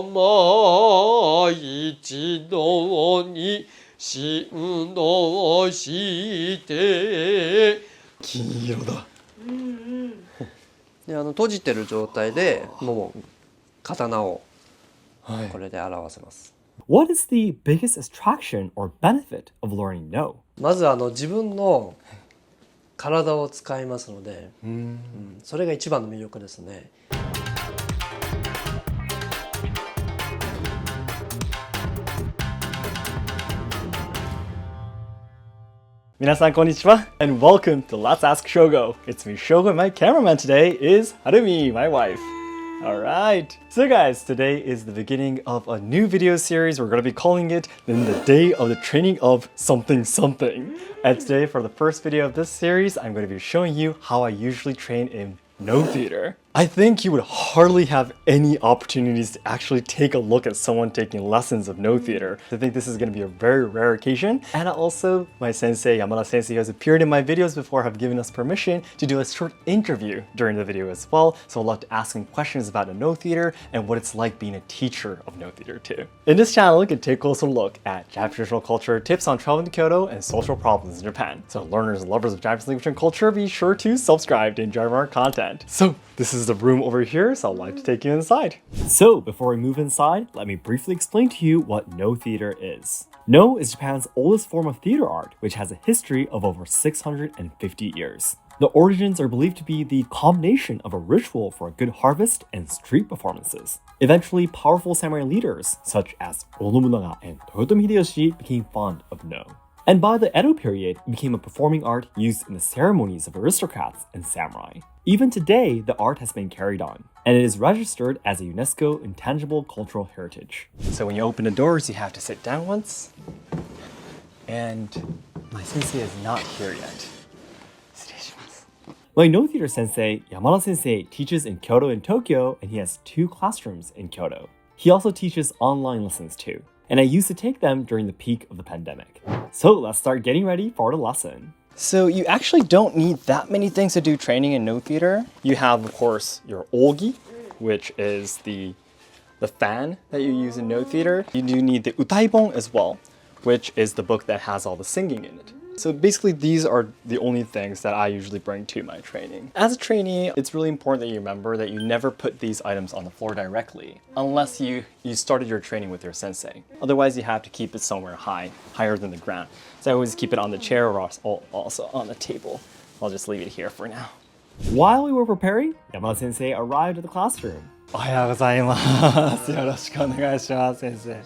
ま一度に振動して金色だ。で閉じてる状態でもう刀をこれで表せます。What is the biggest attraction or benefit of learning no? まず自分の体を使いますので、それが一番の魅力ですね。皆さんこんにちは and welcome to Let's Ask Shogo. It's me Shogo and my cameraman today is Harumi, my wife. Alright, so guys, today is the beginning of a new video series. We're going to be calling it the day of the training of something something. And today for the first video of this series, I'm going to be showing you how I usually train in no theater. I think you would hardly have any opportunities to actually take a look at someone taking lessons of no theater. I think this is going to be a very rare occasion. And also, my sensei, Yamada sensei, who has appeared in my videos before, have given us permission to do a short interview during the video as well. So I'd love to ask him questions about the no theater and what it's like being a teacher of no theater too. In this channel, you can take a closer look at Japanese traditional culture, tips on traveling to Kyoto, and social problems in Japan. So learners and lovers of Japanese language and culture, be sure to subscribe to enjoy our content. So this is the room over here, so I'd like to take you inside. So before we move inside, let me briefly explain to you what no theater is. No is Japan's oldest form of theater art, which has a history of over 650 years. The origins are believed to be the combination of a ritual for a good harvest and street performances. Eventually, powerful samurai leaders, such as Oda Nobunaga and Toyotomi Hideyoshi, became fond of no. And by the Edo period, it became a performing art used in the ceremonies of aristocrats and samurai. Even today, the art has been carried on, and it is registered as a UNESCO Intangible Cultural Heritage. So when you open the doors, you have to sit down once. And my sensei is not here yet. My no theater sensei, Yamada sensei, teaches in Kyoto and Tokyo, and he has 2 classrooms in Kyoto. He also teaches online lessons too, and I used to take them during the peak of the pandemic. So let's start getting ready for the lesson. So you actually don't need that many things to do training in no theater. You have, of course, your ogi, which is the fan that you use in no theater. You do need the utaibon as well, which is the book that has all the singing in it. So basically these are the only things that I usually bring to my training. As a trainee, it's really important that you remember that you never put these items on the floor directly, unless you started your training with your sensei. Otherwise you have to keep it somewhere higher than the ground. So I always keep it on the chair or also on the table. I'll just leave it here for now. While we were preparing, Yamada sensei arrived at the classroom. Ohayou gozaimasu. Yoroshiku onegaishimasu, sensei.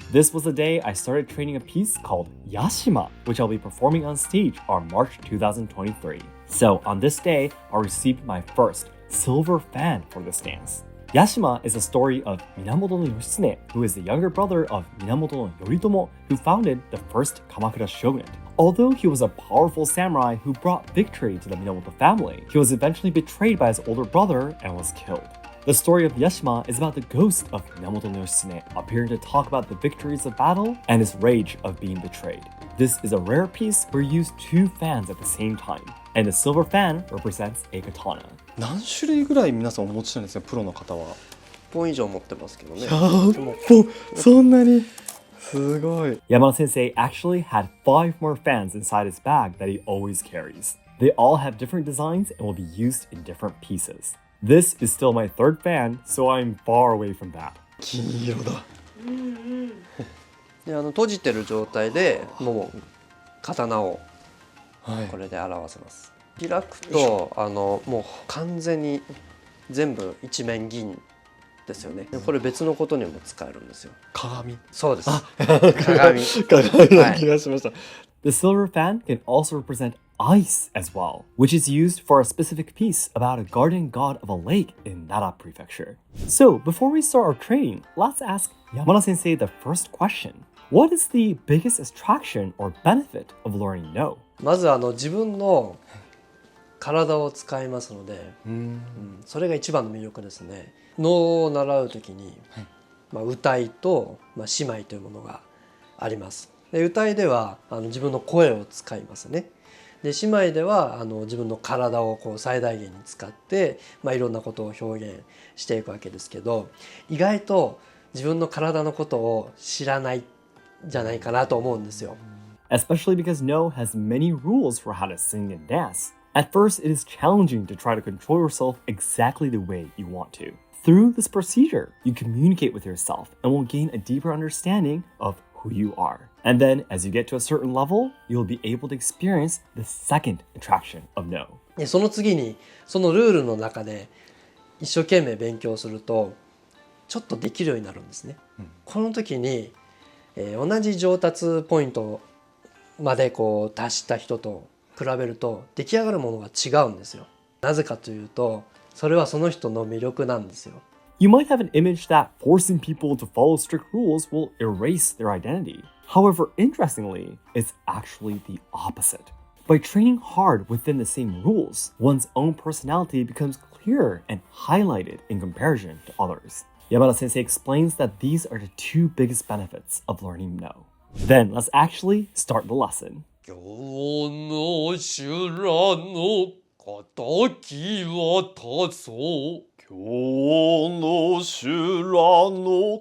This was the day I started training a piece called Yashima, which I'll be performing on stage on March 2023. So on this day, I received my first silver fan for this dance. Yashima is a story of Minamoto no Yoshitsune, who is the younger brother of Minamoto no Yoritomo, who founded the first Kamakura shogunate. Although he was a powerful samurai who brought victory to the Minamoto family, he was eventually betrayed by his older brother and was killed. The story of Yashima is about the ghost of Minamoto no Yoshitsune appearing to talk about the victories of battle and his rage of being betrayed. This is a rare piece where you use 2 fans at the same time, and the silver fan represents a katana. 何種類ぐらい皆さんお持ちなんですか、プロの方は。1本以上持ってますけどね。そんなにすごい。Yamada sensei actually had 5 more fans inside his bag that he always carries. They all have different designs and will be used in different pieces. This is still my 3rd fan, so I'm far away from that. 金色だ。で閉じてる状態でもう刀をこれで表せます。開くともう完全に全部一面銀ですよね。これ別のことにも使えるんですよ。鏡。そうです。鏡な気がしました。The silver fan can also represent ice as well, which is used for a specific piece about a guardian god of a lake in Nara Prefecture. So before we start our training, let's ask Yamada sensei the first question. What is the biggest attraction or benefit of learning no? まず自分の体を使いますので、それが一番の魅力ですね。能を習うときに、謡と、姉妹というものがあります。で謡では自分の声を使いますね。で姉妹では自分の体をこう最大限に使って、いろんなことを表現していくわけですけど、意外と自分の体のことを知らないんじゃないかなと思うんですよ。Especially because No has many rules for how to sing and dance. At first, it is challenging to try to control yourself exactly the way you want to. Through this procedure, you communicate with yourself and will gain a deeper understanding of who you are. And then, as you get to a certain level, you'll be able to experience the second attraction of No. でその次にそのルールの中で一生懸命勉強するとちょっとできるようになるんですね。この時に、同じ上達ポイントまでこう達した人と比べると出来上がるものが違うんですよ。なぜかというと、それはその人の魅力なんですよ。You might have an image that forcing people to follow strict rules will erase their identity. However, interestingly, it's actually the opposite. By training hard within the same rules, one's own personality becomes clearer and highlighted in comparison to others. Yamada Sensei explains that these are the two biggest benefits of learning No. Then let's actually start the lesson. 今日の修羅の敵は多そう。今日の修羅の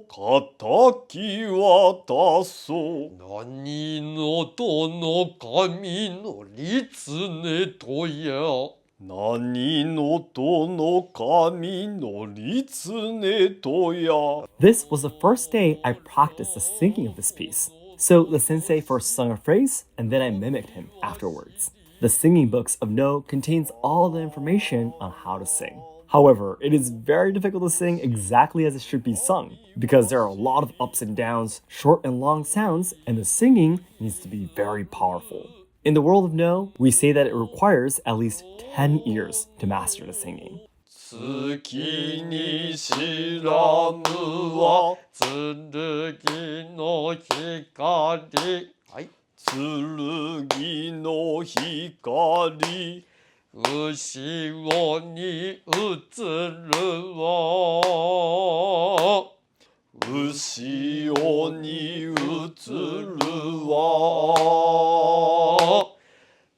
敵は多そう。何のとの神の狐とや。何のとの神の狐とや。This was the first day I practiced the singing of this piece. So the sensei first sung a phrase, and then I mimicked him afterwards. The singing books of No contains all the information on how to sing. However, it is very difficult to sing exactly as it should be sung, because there are a lot of ups and downs, short and long sounds, and the singing needs to be very powerful. In the world of No, we say that it requires at least 10 years to master the singing. 月に知らぬは剣の光。はい。剣の光。後ろに映るは。後ろに映るは。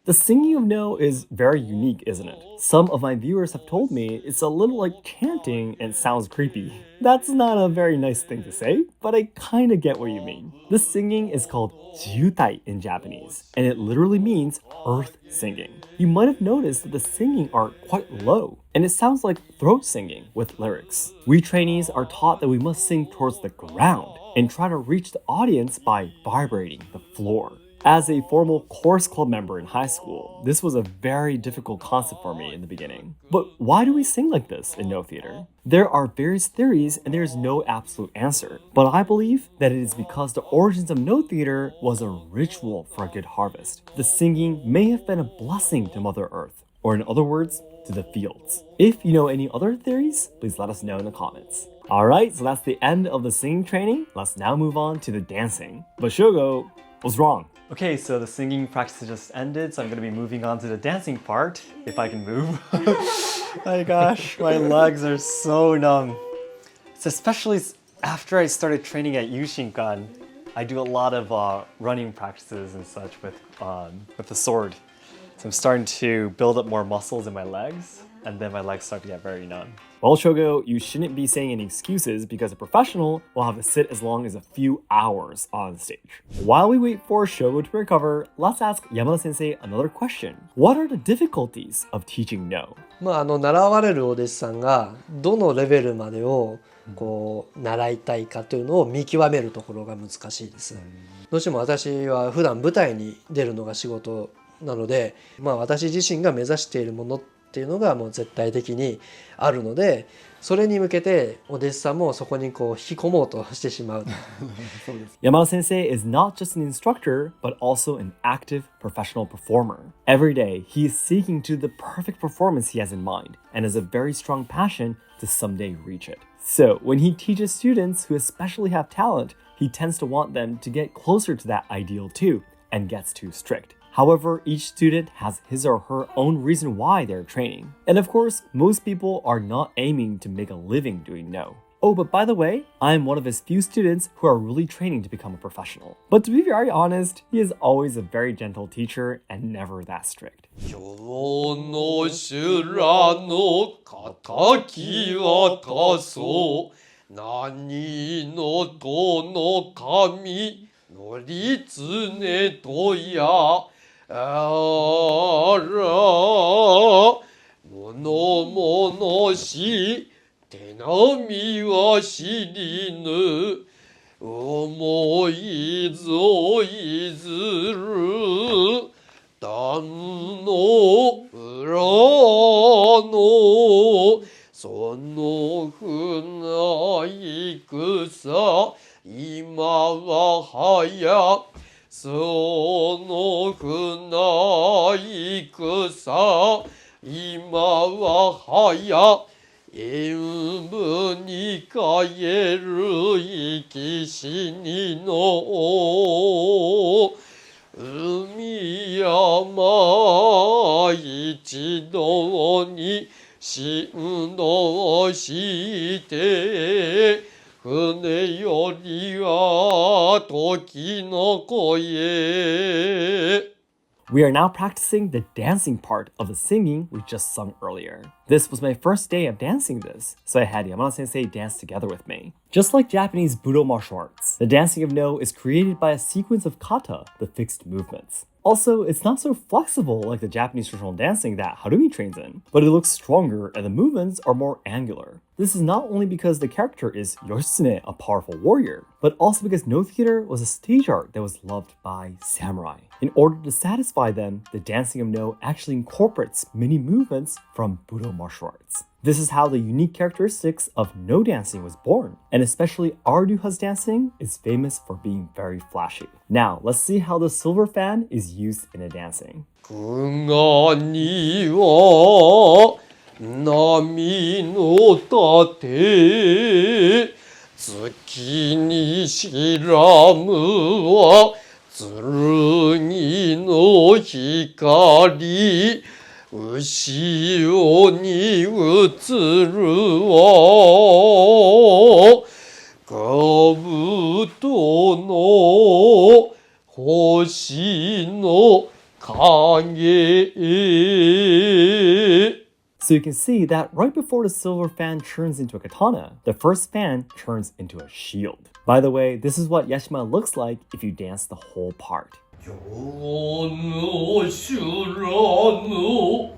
The singing of No is very unique, isn't it? Some of my viewers have told me it's a little like chanting and sounds creepy. That's not a very nice thing to say, but I kinda get what you mean. The singing is called jiutai in Japanese, and it literally means earth singing. You might have noticed that the singing are quite low, and it sounds like throat singing with lyrics. We trainees are taught that we must sing towards the ground and try to reach the audience by vibrating the floor. As a formal chorus club member in high school, this was a very difficult concept for me in the beginning. But why do we sing like this in No theater? There are various theories and there is no absolute answer. But I believe that it is because the origins of No theater was a ritual for a good harvest. The singing may have been a blessing to Mother Earth, or in other words, to the fields. If you know any other theories, please let us know in the comments. Alright, so that's the end of the singing training. Let's now move on to the dancing. But Shogo was wrong. Okay, so the singing practice just ended, so I'm going to be moving on to the dancing part, if I can move. My gosh, my legs are so numb. It's especially after I started training at Yushinkan, I do a lot of running practices and such with the sword. So I'm starting to build up more muscles in my legs, and then my legs start to get very numb. Well, Shogo, you shouldn't be saying any excuses because a professional will have to sit as long as a few hours on stage. While we wait for Shogo to recover, let's ask Yamada Sensei another question. What are the difficulties of teaching No? 習われるお弟子さんがどのレベルまでをこう習いたいかというのを見極めるところが難しいです。どうしても私は普段舞台に出るのが仕事なので、私自身が目指しているものっていうのがもう絶対的にあるので、それに向けてお弟子さんもそこにこう引き込もうとしてしまう。Yamada Sensei is not just an instructor, but also an active professional performer. Every day, he is seeking to the perfect performance he has in mind and has a very strong passion to someday reach it. So, when he teaches students who especially have talent, he tends to want them to get closer to that ideal too, and gets too strict. However, each student has his or her own reason why they're training. And of course, most people are not aiming to make a living doing No. Oh, but by the way, I'm one of his few students who are really training to become a professional. But to be very honest, he is always a very gentle teacher and never that strict. 今日の修羅の敵は多そう何のとの神のりつねとやあらものし手並みは知りぬ思いぞいずる旦の裏のその船戦今ははやその船戦今ははや演武に帰る生き死にの海山一度に振動して船よりは時の声 We are now practicing the dancing part of the singing we just sung earlier. This was my first day of dancing this, so I had Yamada Sensei dance together with me. Just like Japanese Budo martial arts, the dancing of No is created by a sequence of kata, the fixed movements. Also, it's not so flexible like the Japanese traditional dancing that Harumi trains in, but it looks stronger and the movements are more angular. This is not only because the character is Yoshitsune, a powerful warrior, but also because No theater was a stage art that was loved by samurai. In order to satisfy them, the dancing of No actually incorporates many movements from Budo martial arts. This is how the unique characteristics of No dancing was born, and especially Arduha's dancing is famous for being very flashy. Now, let's see how the silver fan is used in a dancing. 久我には波の盾月にしらむは剣の光後ろに映るは兜の星の影 So you can see that right before the silver fan turns into a katana, the first fan turns into a shield. By the way, this is what Yashima looks like if you dance the whole part. 今日の修羅の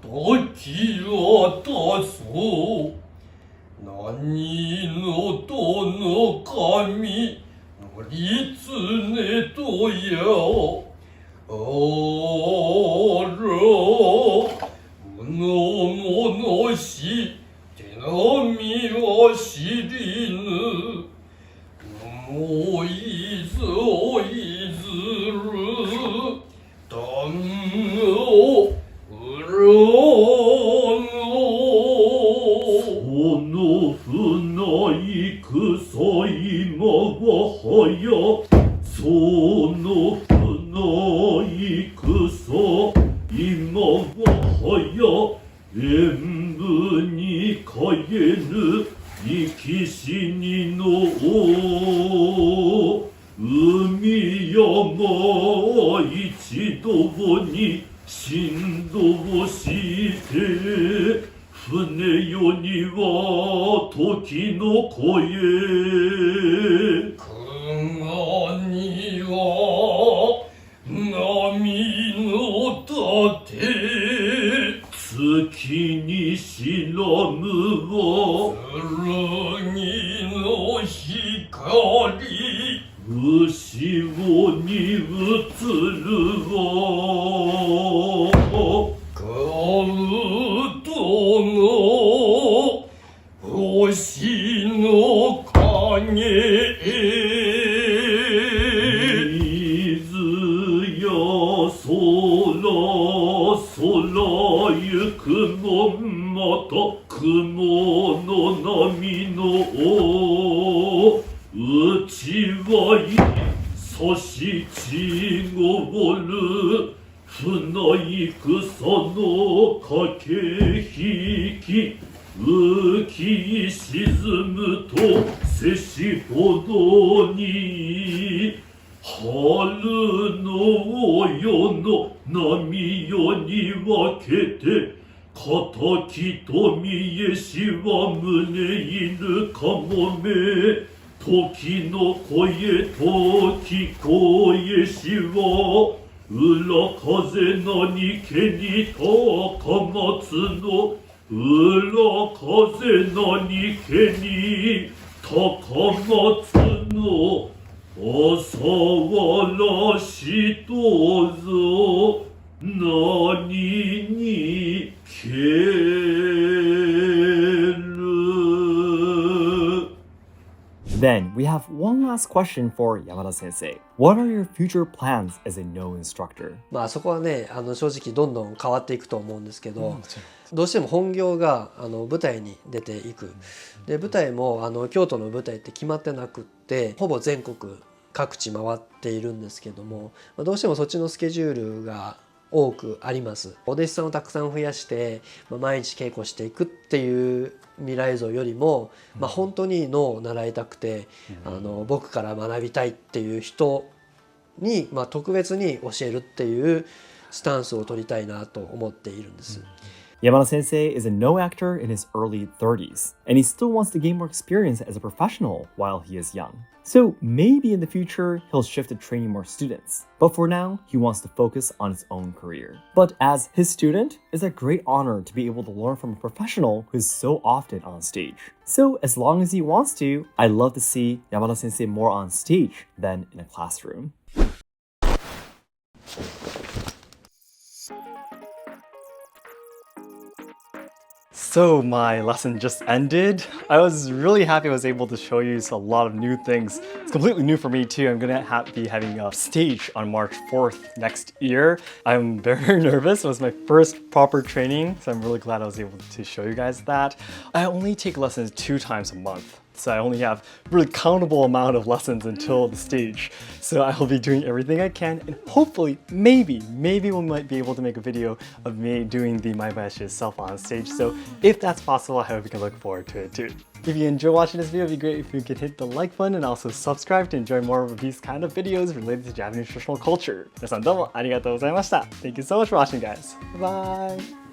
敵は多そう何のとの神のりつねとやあら物し手並みは知りぬ思いぞいずる旦の裏のその船戦今ははやその船戦今ははや演武に帰る生き死にの海山一度に振動して船よには時の声久我には波の盾月にしらむは剣の光後ろに映るは兜の星の影水や空ゆくもまた雲の波の内はいそしちごる船戦の駆け引き浮き沈むとせしほどに春の夜の波夜に分けて敵と見えしは胸犬かもめ時の声と聞こえしは裏風何気に高松の裏風何気に高松の朝わらしとぞ何にける Then we have one last question for Yamada Sensei. What are your future plans as a no instructor? まあそこはね正直どんどん変わっていくと思うんですけど、どうしても本業が舞台に出ていく。で舞台も京都の舞台って決まってなくってほぼ全国各地回っているんですけども、どうしてもそっちのスケジュールが多くあります。お弟子さんをたくさん増やして毎日稽古していくっていう未来像よりも、本当に脳を習いたくて、僕から学びたいっていう人に、特別に教えるっていうスタンスを取りたいなと思っているんです。Yamada Sensei is a no actor in his early 30s, and he still wants to gain more experience as a professional while he is young. So maybe in the future, he'll shift to training more students. But for now, he wants to focus on his own career. But as his student, it's a great honor to be able to learn from a professional who's so often on stage. So as long as he wants to, I'd love to see Yamada Sensei more on stage than in a classroom. So my lesson just ended. I was really happy I was able to show you a lot of new things. It's completely new for me too. I'm gonna be having a stage on March 4th next year. I'm very nervous. It was my first proper training, so I'm really glad I was able to show you guys that. I only take lessons 2 times a month. So I only have a really countable amount of lessons until the stage. So I'll be doing everything I can, and hopefully, maybe we might be able to make a video of me doing the Maibayashi itself on stage. So if that's possible, I hope you can look forward to it too. If you enjoy watching this video, it'd be great if you could hit the like button and also subscribe to enjoy more of these kind of videos related to Japanese traditional culture. 皆さんどうもありがとうございました. Thank you so much for watching, guys. Bye!